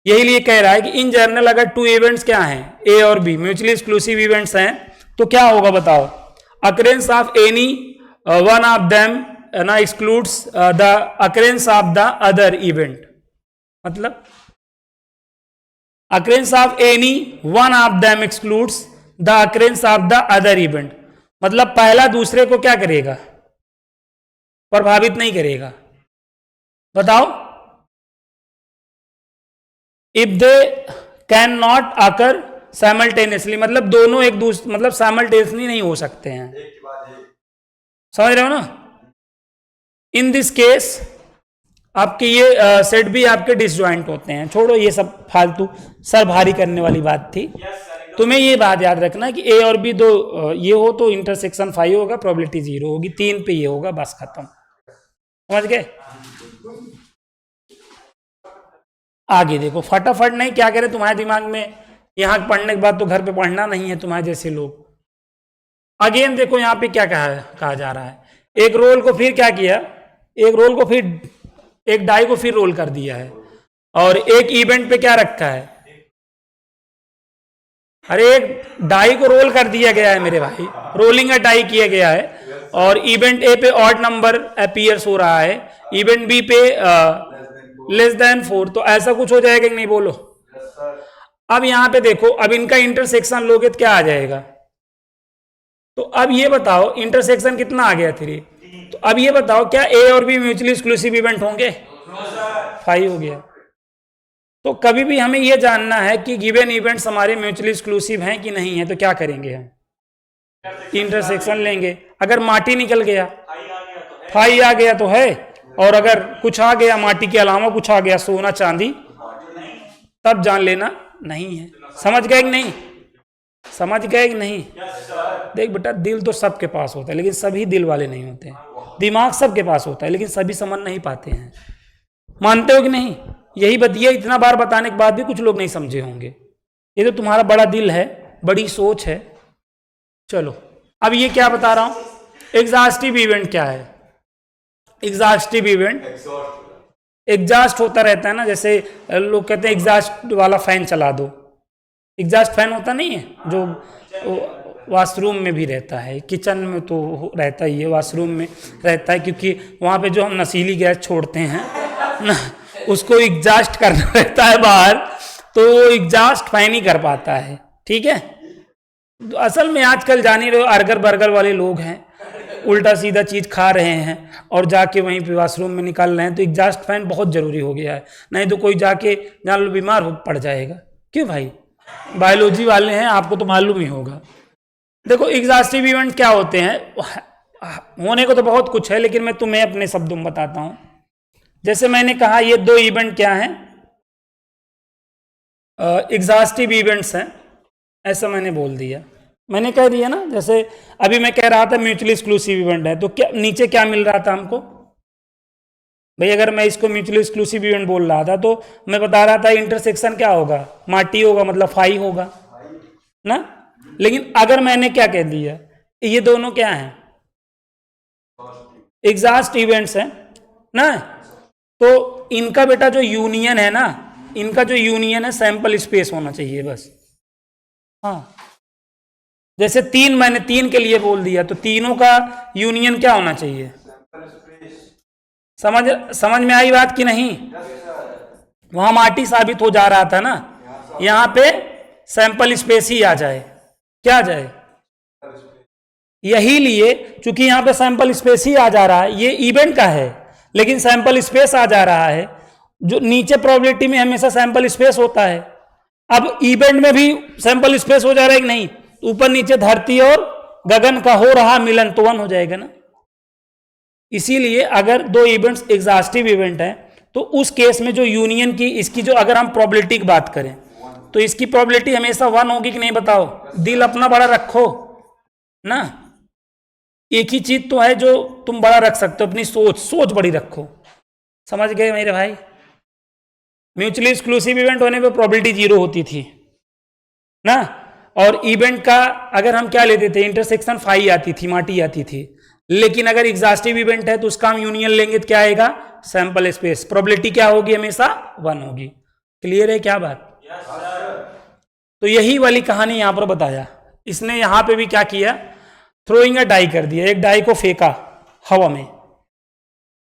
यही लिए कह रहा है कि इन जनरल अगर 2 इवेंट्स क्या हैं, ए और बी म्यूचुअली एक्सक्लूसिव इवेंट्स हैं, तो क्या होगा बताओ? occurrence of any one of them ना excludes the occurrence of the other event. मतलब occurrence of any one of them excludes the occurrence of the other event. मतलब पहला दूसरे को क्या करेगा, प्रभावित नहीं करेगा. बताओ. If they can not occur simultaneously, मतलब दोनों एक दूसरे मतलब साइमल्टेनियसली नहीं हो सकते हैं. समझ रहे हो ना. इन दिस केस आपके ये सेट भी आपके डिसजॉइंट होते हैं. छोड़ो ये सब फालतू सर भारी करने वाली बात थी. तुम्हें ये बात याद रखना कि ए और बी दो ये हो तो इंटरसेक्शन 5 होगा, प्रोबेबिलिटी 0 होगी. 3 पे ये होगा, बस खत्म. समझ गए. आगे देखो फटाफट. नहीं क्या करें तुम्हारे दिमाग में, यहाँ पढ़ने के बाद तो घर पे पढ़ना नहीं है तुम्हारे जैसे लोग. अगेन देखो यहाँ पे क्या कहा जा रहा है. एक रोल को फिर क्या किया, एक रोल को फिर एक डाई को फिर रोल कर दिया है और एक इवेंट पे क्या रखा है. अरे एक डाई को रोल कर दिया गया है मेरे भाई, रोलिंग अ डाई किया गया है और इवेंट ए पे ऑड नंबर अपीयर्स हो रहा है, इवेंट बी पे लेस देन 4. तो ऐसा कुछ हो जाएगा कि नहीं बोलो. अब यहां पे देखो, अब इनका इंटरसेक्शन लोगे तो क्या आ जाएगा. तो अब ये बताओ इंटरसेक्शन कितना आ गया 3. तो अब ये बताओ क्या ए और बी म्यूचुअली एक्सक्लूसिव इवेंट होंगे. 5 हो गया. तो कभी भी हमें यह जानना है कि गिवन इवेंट्स हमारे म्यूचुअली एक्सक्लूसिव हैं कि नहीं है, तो क्या करेंगे हम, इंटरसेक्शन लेंगे. अगर माटी निकल गया, फाई आ गया तो है, और अगर कुछ आ गया माटी के अलावा कुछ आ गया, सोना चांदी, तब जान लेना नहीं है. समझ गए कि नहीं, समझ गए कि नहीं. देख बेटा, दिल तो सबके पास होता है लेकिन सभी दिल वाले नहीं होते हैं. दिमाग सबके पास होता है लेकिन सभी समझ नहीं पाते हैं. मानते हो कि नहीं. यही बतिया इतना बार बताने के बाद भी कुछ लोग नहीं समझे होंगे. ये तो तुम्हारा बड़ा दिल है, बड़ी सोच है. चलो अब ये क्या बता रहा हूं, एग्जॉस्टिव इवेंट क्या है. एग्जॉस्टिव इवेंट एग्जॉस्ट होता रहता है ना, जैसे लोग कहते हैं एग्जॉस्ट वाला फैन चला दो. एग्जॉस्ट फैन होता नहीं है जो वॉशरूम में भी रहता है, किचन में तो रहता ही है, वॉशरूम में रहता है, क्योंकि वहाँ पे जो हम नशीली गैस छोड़ते हैं ना, उसको एग्जॉस्ट करना रहता है बाहर, तो वो एग्जॉस्ट फैन ही कर पाता है. ठीक है. तो असल में आजकल जाने रहे हो अर्गर बर्गर वाले लोग हैं, उल्टा सीधा चीज़ खा रहे हैं और जाके वहीं पे वॉशरूम में निकाल रहे हैं. तो एग्जॉस्ट फैन बहुत ज़रूरी हो गया है, नहीं तो कोई जाके जान लो बीमार हो पड़ जाएगा. क्यों भाई, बायोलॉजी वाले हैं, आपको तो मालूम ही होगा. देखो एग्जॉस्टिव इवेंट क्या होते हैं, होने को तो बहुत कुछ है लेकिन मैं तुम्हें अपने शब्दों में बताता हूं. जैसे मैंने कहा ये 2 इवेंट क्या हैं, एग्जॉस्टिव इवेंट्स हैं, ऐसा मैंने बोल दिया, मैंने कह दिया ना. जैसे अभी मैं कह रहा था म्यूचुअली एक्सक्लूसिव इवेंट है, तो क्या नीचे क्या मिल रहा था हमको भाई. अगर मैं इसको म्यूचुअली एक्सक्लूसिव इवेंट बोल रहा था तो मैं बता रहा था इंटरसेक्शन क्या होगा, माटी होगा, मतलब 5 होगा ना. लेकिन अगर मैंने क्या कह दिया, ये दोनों क्या हैं, एग्जॉस्ट इवेंट्स हैं ना, तो इनका बेटा जो यूनियन है ना, इनका जो यूनियन है सैंपल स्पेस होना चाहिए बस. हाँ, जैसे 3 मैंने 3 के लिए बोल दिया, तो तीनों का यूनियन क्या होना चाहिए. समझ में आई बात कि नहीं. वहां माटी साबित हो जा रहा था ना, यहाँ पे सैंपल स्पेस ही आ जाए. क्या आ जाए, यही लिए चूंकि यहाँ पे सैंपल स्पेस ही आ जा रहा है, ये इवेंट का है लेकिन सैंपल स्पेस आ जा रहा है. जो नीचे प्रोबेबिलिटी में हमेशा सैंपल स्पेस होता है, अब इवेंट में भी सैंपल स्पेस हो जा रहा है कि नहीं. ऊपर नीचे धरती और गगन का हो रहा मिलन तो 1 हो जाएगा ना. इसीलिए अगर 2 इवेंट्स एग्जॉस्टिव इवेंट है तो उस केस में जो यूनियन की इसकी जो अगर हम प्रोबेबिलिटी की बात करें तो इसकी प्रोबेबिलिटी हमेशा 1 होगी कि नहीं बताओ. दिल अपना बड़ा रखो ना. एक ही चीज तो है जो तुम बड़ा रख सकते हो, अपनी सोच बड़ी रखो. समझ गए मेरे भाई. म्यूचुअली एक्सक्लूसिव इवेंट होने पे प्रोबेबिलिटी 0 होती थी ना, और इवेंट का अगर हम क्या लेते थे, इंटरसेक्शन 5 आती थी, माटी आती थी. लेकिन अगर एग्जॉस्टिव इवेंट है तो उसका हम यूनियन लेंगे तो क्या आएगा, सैंपल स्पेस. प्रोबेबिलिटी क्या होगी, हमेशा 1 होगी. क्लियर है क्या बात. तो यही वाली कहानी यहां पर बताया इसने. यहां पे भी क्या किया, थ्रोइंग अ डाई कर दिया, एक डाई को फेंका हवा में,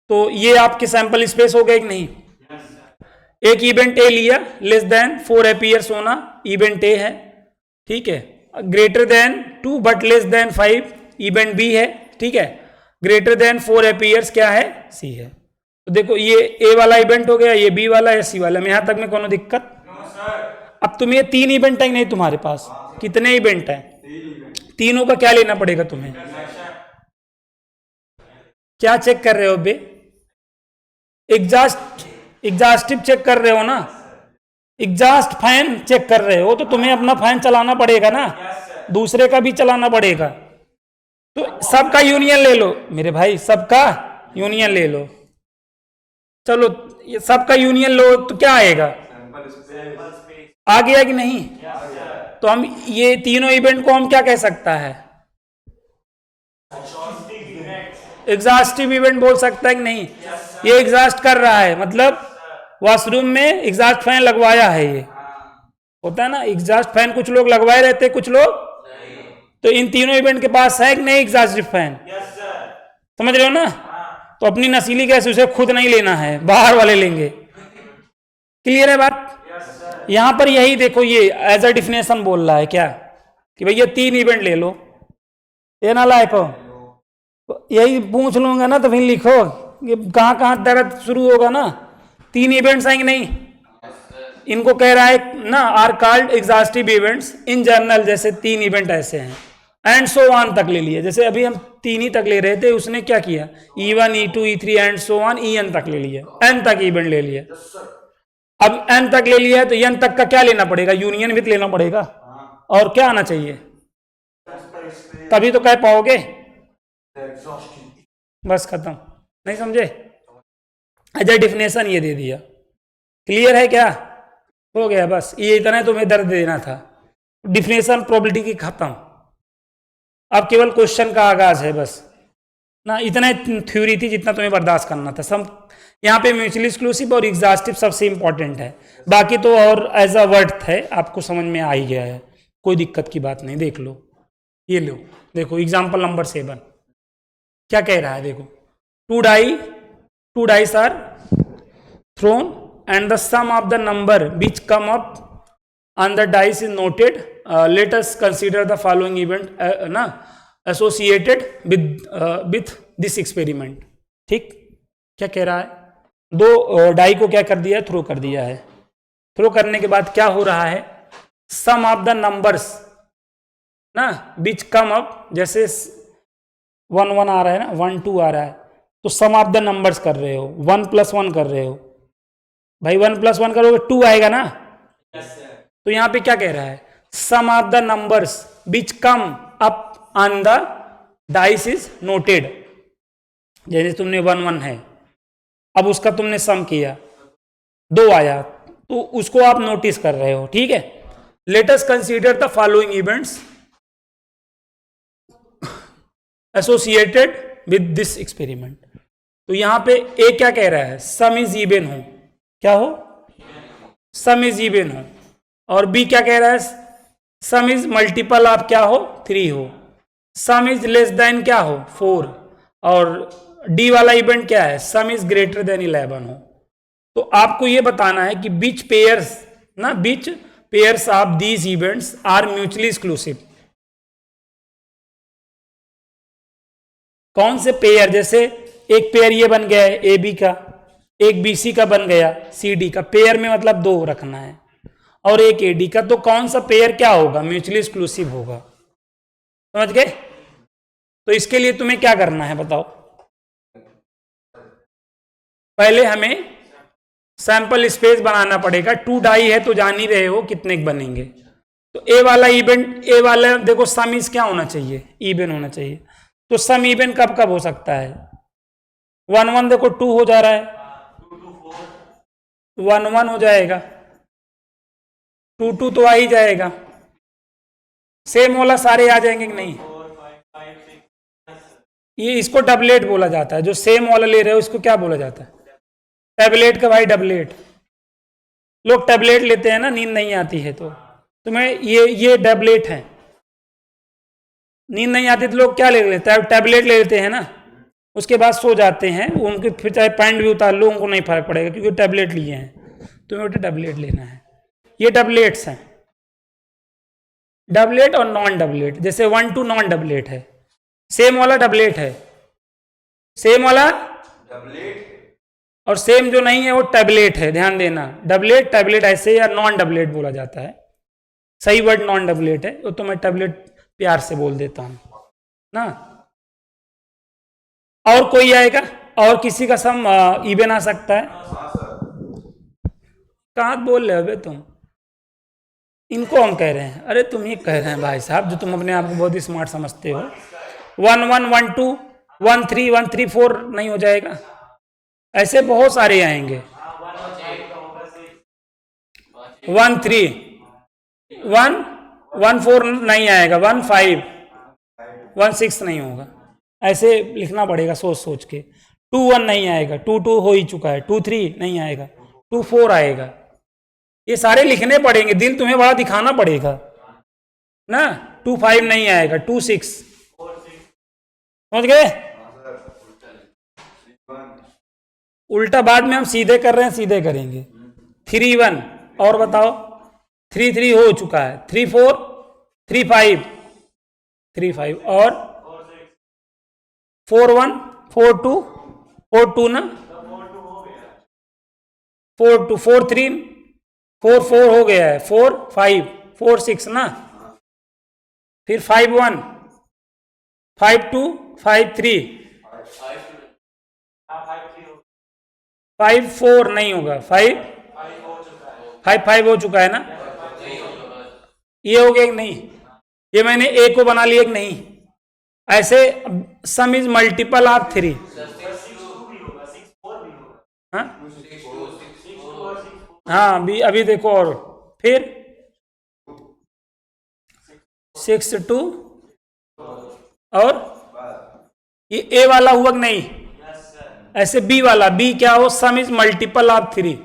तो ये आपके सैंपल स्पेस हो गया कि नहीं। एक इवेंट ए लिया, लेस देन 4 अपीयर्स होना इवेंट ए है, ठीक है। Greater than 2 but less than 5 event B है, ठीक है। ग्रेटर देन 4 अपीयर्स क्या है, सी है। तो देखो ये ए वाला इवेंट हो गया, ये बी वाला है, सी वाला में, यहां तक में कोनो दिक्कत। अब तुम्हें 3 इवेंट है नहीं तुम्हारे पास, कितने इवेंट है, तीनों का क्या लेना पड़ेगा तुम्हें, क्या चेक कर रहे हो बे, एग्जॉस्टिव चेक कर रहे हो ना, एग्जॉस्ट फैन चेक कर रहे हो, तो तुम्हें अपना फैन चलाना पड़ेगा ना, दूसरे का भी चलाना पड़ेगा। तो सबका यूनियन ले लो मेरे भाई, सबका यूनियन ले लो। चलो ये सबका यूनियन लो तो क्या आएगा, आ गया कि नहीं। तो हम ये तीनों इवेंट को हम क्या कह सकता है, एग्जॉस्टिव इवेंट बोल सकता है कि नहीं। ये एग्जॉस्ट कर रहा है, मतलब वॉशरूम में एग्जॉस्ट फैन लगवाया है, ये होता है ना एग्जॉस्ट फैन, कुछ लोग लगवाए रहते कुछ लोग, तो इन तीनों इवेंट के पास है कि नहीं एग्जॉस्टिव फैन, समझ रहे हो ना। तो अपनी नशीली गैस उसे खुद नहीं लेना है, बाहर वाले लेंगे। क्लियर है बात। यहां पर यही देखो, ये एज अ डिफिनेशन बोल रहा है क्या, कि भैया 3 इवेंट ले लो, ये ना लायक हो, तो यही पूछ लूंगा ना तो फिर लिखो कि कहां कहां दर्द शुरू होगा ना। 3 इवेंट्स आएंगे नहीं, इनको कह रहा है ना, are called exhaustive events in general, जैसे 3 इवेंट ऐसे हैं, एंड सो ऑन तक ले लिए, जैसे अभी हम 3 ही तक ले रहे थे, उसने क्या किया E1 E2 E3 and so on En तक ले लिया, n तक इवेंट ले लिया। अब n तक ले लिया है तो n तक का क्या लेना पड़ेगा, यूनियन विथ लेना पड़ेगा, और क्या आना चाहिए, तभी तो कह पाओगे। बस खत्म, नहीं समझे, एज ए डिफिनेशन ये दे दिया। क्लियर है क्या, हो गया बस, ये इतना ही तुम्हें दर्द देना था, डिफिनेशन प्रोबेबिलिटी की खत्म। अब केवल क्वेश्चन का आगाज है बस ना, इतना थ्योरी थी जितना तुम्हें बर्दाश्त करना था। सब यहाँ पे म्यूचुअली एक्सक्लूसिव और एग्जॉस्टिव सबसे इंपॉर्टेंट है, बाकी तो और एज अ वर्ड है, आपको समझ में आ ही गया है, कोई दिक्कत की बात नहीं। देख लो, ये लो, देखो एग्जाम्पल नंबर 7 क्या कह रहा है, देखो two dice are thrown and the sum of the number which come up on the dice is noted, let us consider the following event ना एसोसिएटेड विथ दिस एक्सपेरिमेंट। ठीक, क्या कह रहा है, 2 डाई को क्या कर दिया है, थ्रो कर दिया है। थ्रो करने के बाद क्या हो रहा है, सम ऑफ द नंबर्स ना विच कम अप, जैसे 1 1 आ रहा है ना, 1 2 आ रहा है, तो सम ऑफ द नंबर्स कर रहे हो, 1 + 1 कर रहे हो भाई, 1 + 1 करोगे 2 आएगा ना। तो यहां पे क्या कह रहा है, sum of the numbers which come up on the dice is noted, जैसे तुमने 1 1 है, अब उसका तुमने सम किया 2 आया, तो उसको आप नोटिस कर रहे हो, ठीक है। Late us consider the following events associated with this experiment. तो यहां पे ए क्या कह रहा है, सम इज इवन हो, क्या हो, सम इज इवन हो, और बी क्या कह रहा है, सम इज मल्टीपल ऑफ क्या हो, 3 हो, सम इज लेस देन क्या हो, 4, और डी वाला इवेंट क्या है, सम इज ग्रेटर देन 11 हो। तो आपको यह बताना है कि बीच पेयर्स ना, which pairs of these events are mutually exclusive. कौन से पेयर, जैसे एक पेयर ये बन गया है ए बी का, एक बी सी का बन गया सी डी का, पेयर में मतलब 2 रखना है, और एक ए डी का, तो कौन सा पेयर क्या होगा, म्यूचुअली एक्सक्लूसिव होगा, समझ गए। तो इसके लिए तुम्हें क्या करना है बताओ, पहले हमें सैंपल स्पेस बनाना पड़ेगा। 2 डाई है तो जान ही रहे हो कितने बनेंगे। तो ए वाला इवेंट, ए वाला देखो सम इज क्या होना चाहिए, इवन होना चाहिए। तो सम इवन कब कब हो सकता है, 1 1 देखो 2 हो जा रहा है, 1 1 हो जाएगा, 2 2 तो आ ही जाएगा, सेम वाला सारे आ जाएंगे कि नहीं। ये इसको डबलेट बोला जाता है, जो सेम वाला ले रहे हो इसको क्या बोला जाता है, टैबलेट का भाई, डबलेट। लोग टैबलेट लेते हैं ना, नींद नहीं आती है, तो तुम्हें ये डबलेट है। नींद नहीं आती तो लोग क्या ले लेते हैं, टैबलेट ले लेते हैं ना, उसके बाद सो जाते हैं। उनके फिर चाहे पैंट भी उतार लो उनको नहीं फर्क पड़ेगा क्योंकि टैबलेट लिए हैं। तुम्हें बेटा टैबलेट लेना है। ये टैबलेट्स हैं, डबलेट और नॉन डबलेट। जैसे 1 2 नॉन डबलेट है, सेम वाला डबलेट है, सेम वाला डबलेट और सेम जो नहीं है वो टैबलेट है। ध्यान देना, डबलेट टैबलेट ऐसे या नॉन डबलेट बोला जाता है। सही वर्ड नॉन डबलेट है, वो तो मैं टैबलेट प्यार से बोल देता हूं ना। और कोई आएगा? और किसी का सम इवन आ सकता है? कहाँ बोल रहे हो बे तुम? इनको हम कह रहे हैं। अरे तुम ही कह रहे हैं भाई साहब, जो तुम अपने आप को बहुत ही स्मार्ट समझते हो। 1 1 1 2 1 3 1 3 4 नहीं हो जाएगा? ऐसे बहुत सारे आएंगे। 1 3 1 1 4 नहीं आएगा, 1 5 1 6 नहीं होगा। ऐसे लिखना पड़ेगा सोच सोच के। 2 1 नहीं आएगा, 2 2 हो ही चुका है। 2 3 नहीं आएगा, 2 4 आएगा। ये सारे लिखने पड़ेंगे, दिल तुम्हें बड़ा दिखाना पड़ेगा ना। 2 5 नहीं आएगा, 2 6 समझ गए? उल्टा बाद में हम सीधे कर रहे हैं, सीधे करेंगे। 3 1 और बताओ। 3 3 हो चुका है, 3 4 3 5 3 5 और 4 1 4 2 4 2 ना, 4 2 4 3 4 4 हो गया है, 4 5 4 6 ना, फिर 5 1 5 2 5 3 5 4 नहीं होगा, 5 5 हो चुका है ना। ये हो गया कि नहीं? ये मैंने ए को बना लिया कि नहीं? ऐसे सम इज मल्टीपल ऑफ 3। हाँ अभी देखो। और फिर 6 2 और ये ए वाला हुआ कि नहीं? ऐसे बी वाला, बी क्या हो? सम इज मल्टीपल ऑफ 3।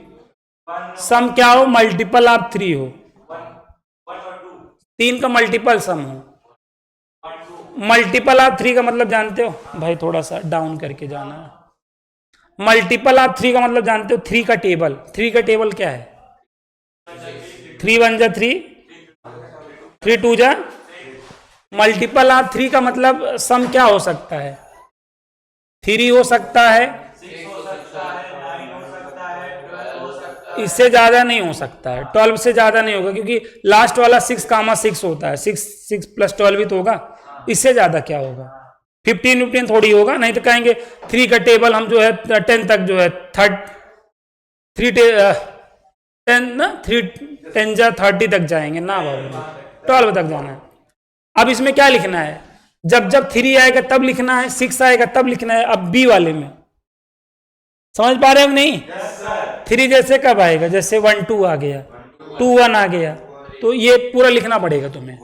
सम क्या हो? मल्टीपल ऑफ 3 हो, 3 का मल्टीपल सम हो। मल्टीपल ऑफ 3 का मतलब जानते हो भाई? थोड़ा सा डाउन करके जाना। मल्टीपल ऑफ 3 का मतलब जानते हो? 3 का टेबल। 3 का टेबल क्या है? 3 1 जा 3, 3 2 जा। मल्टीपल ऑफ 3 का मतलब सम क्या हो सकता है? 3 हो सकता है, इससे ज्यादा नहीं हो सकता है, 12 से ज्यादा नहीं होगा क्योंकि लास्ट वाला 6 होता है। 6 प्लस 12 ही तो होगा, इससे ज्यादा क्या होगा? 15 थोड़ी होगा। नहीं तो कहेंगे 3 का टेबल हम जो है 10 तक जो है 10 ना, 3 10 जा 30 तक जाएंगे ना बाबू, 12 तक जाना है। अब इसमें क्या लिखना है? जब जब 3 आएगा तब लिखना है, 6 आएगा तब लिखना है। अब बी वाले में समझ पा रहे हो नहीं? 3 जैसे कब आएगा? जैसे 1 2 आ गया, 2 1 आ गया, तो ये पूरा लिखना पड़ेगा तुम्हें।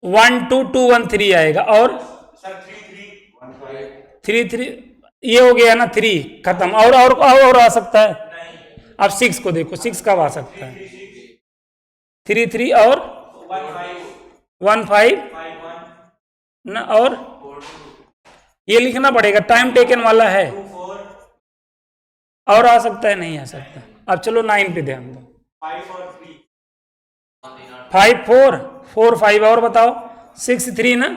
1 2 2 1 3 आएगा। और 3 3 ये हो गया ना, 3 खत्म। और आ सकता है? अब 6 को देखो, 6 कब आ सकता है? 3 3 और 1 5 ना, और ये लिखना पड़ेगा, टाइम टेकन वाला है। और आ सकता है? नहीं आ सकता। अब चलो 9 पे ध्यान दो। 5 4 4 5 और बताओ। 6 3 ना,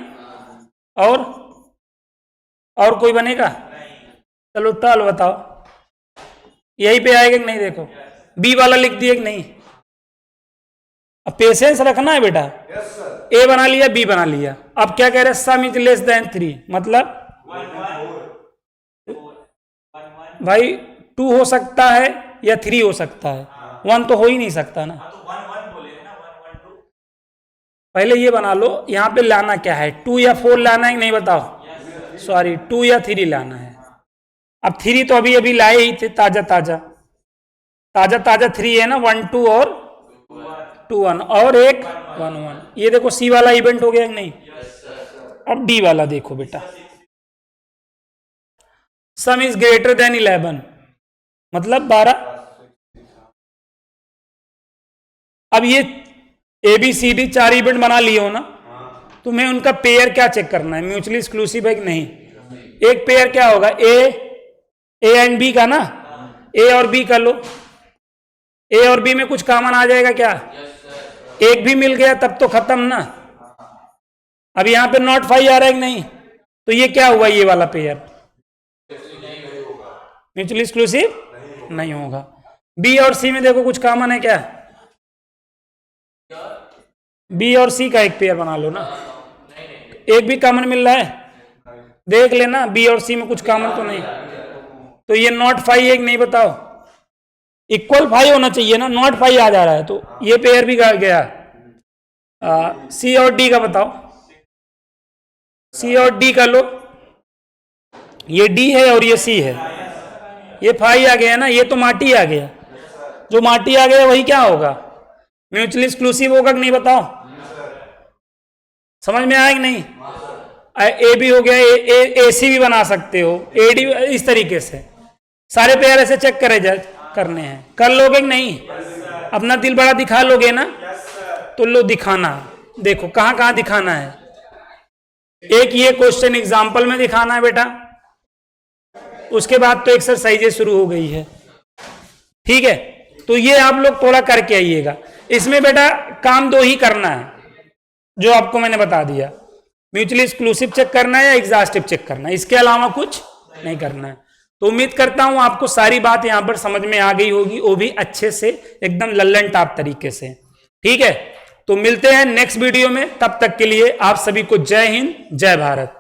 और कोई बनेगा? चलो 12 बताओ। यही पे आएगा कि नहीं? देखो बी वाला लिख दिया कि नहीं? अब पेशेंस रखना है बेटा। ए बना लिया, बी बना लिया। अब क्या कह रहे हैं? सम इज लेस देन 3, मतलब भाई 2 हो सकता है या 3 हो सकता है, 1 तो हो ही नहीं सकता ना। पहले ये बना लो, यहाँ पे लाना क्या है? 2 या 4 लाना है कि नहीं? बताओ। सॉरी, 2 या 3 लाना है। अब 3 तो अभी अभी लाए ही थे, ताजा ताजा 3 है ना। 1 2 और 2 1 और एक 1 1। ये देखो सी वाला इवेंट हो गया कि नहीं? अब डी वाला देखो बेटा। सम इज ग्रेटर देन 11, मतलब 12। अब ये A B C D 4 event बना लिए हो ना, तुम्हें उनका पेयर क्या चेक करना है, म्यूचुअली एक्सक्लूसिव है कि नहीं। एक पेयर क्या होगा, ए एंड बी का ना, ए और बी कर लो, ए और बी में कुछ कॉमन आ जाएगा क्या, एक भी मिल गया तब तो खत्म ना। अब यहां पे नॉट 5 आ रहा है कि नहीं, तो ये क्या हुआ, ये वाला पेयर म्यूचुअली एक्सक्लूसिव नहीं होगा। बी और सी में देखो कुछ कॉमन है क्या, बी और सी का एक पेयर बना लो ना, एक भी कॉमन मिल रहा है, देख लेना बी और सी में कुछ कॉमन तो नहीं, तो ये नॉट 5 एक नहीं, बताओ इक्वल 5 होना चाहिए ना, नॉट 5 आ जा रहा है, तो ये पेयर भी गया। सी और डी का बताओ, सी और डी का लो, ये डी है और ये सी है, ये 5 आ गया ना, ये तो माटी आ गया, जो माटी आ गया वही क्या होगा, म्यूचुअली एक्सक्लूसिव होगा कि नहीं, बताओ समझ में आया कि नहीं। ए बी हो गया, ए सी भी बना सकते हो, ए डी, इस तरीके से सारे पेयर ऐसे चेक करने हैं, कर लोगे कि नहीं, अपना दिल बड़ा दिखा लोगे ना, तो लो दिखाना, देखो कहां कहां दिखाना है, एक ये क्वेश्चन एग्जाम्पल में दिखाना है बेटा, उसके बाद तो एक्सरसाइजें शुरू हो गई है, ठीक है। तो ये आप लोग थोड़ा करके आइएगा, इसमें बेटा काम 2 ही करना है जो आपको मैंने बता दिया, म्यूचुअली एक्सक्लूसिव चेक करना है या एग्जॉस्टिव चेक करना है, इसके अलावा कुछ नहीं करना है। तो उम्मीद करता हूं आपको सारी बात यहां पर समझ में आ गई होगी, वो भी अच्छे से एकदम लल्लन टाप तरीके से, ठीक है। तो मिलते हैं नेक्स्ट वीडियो में, तब तक के लिए आप सभी को जय हिंद जय भारत।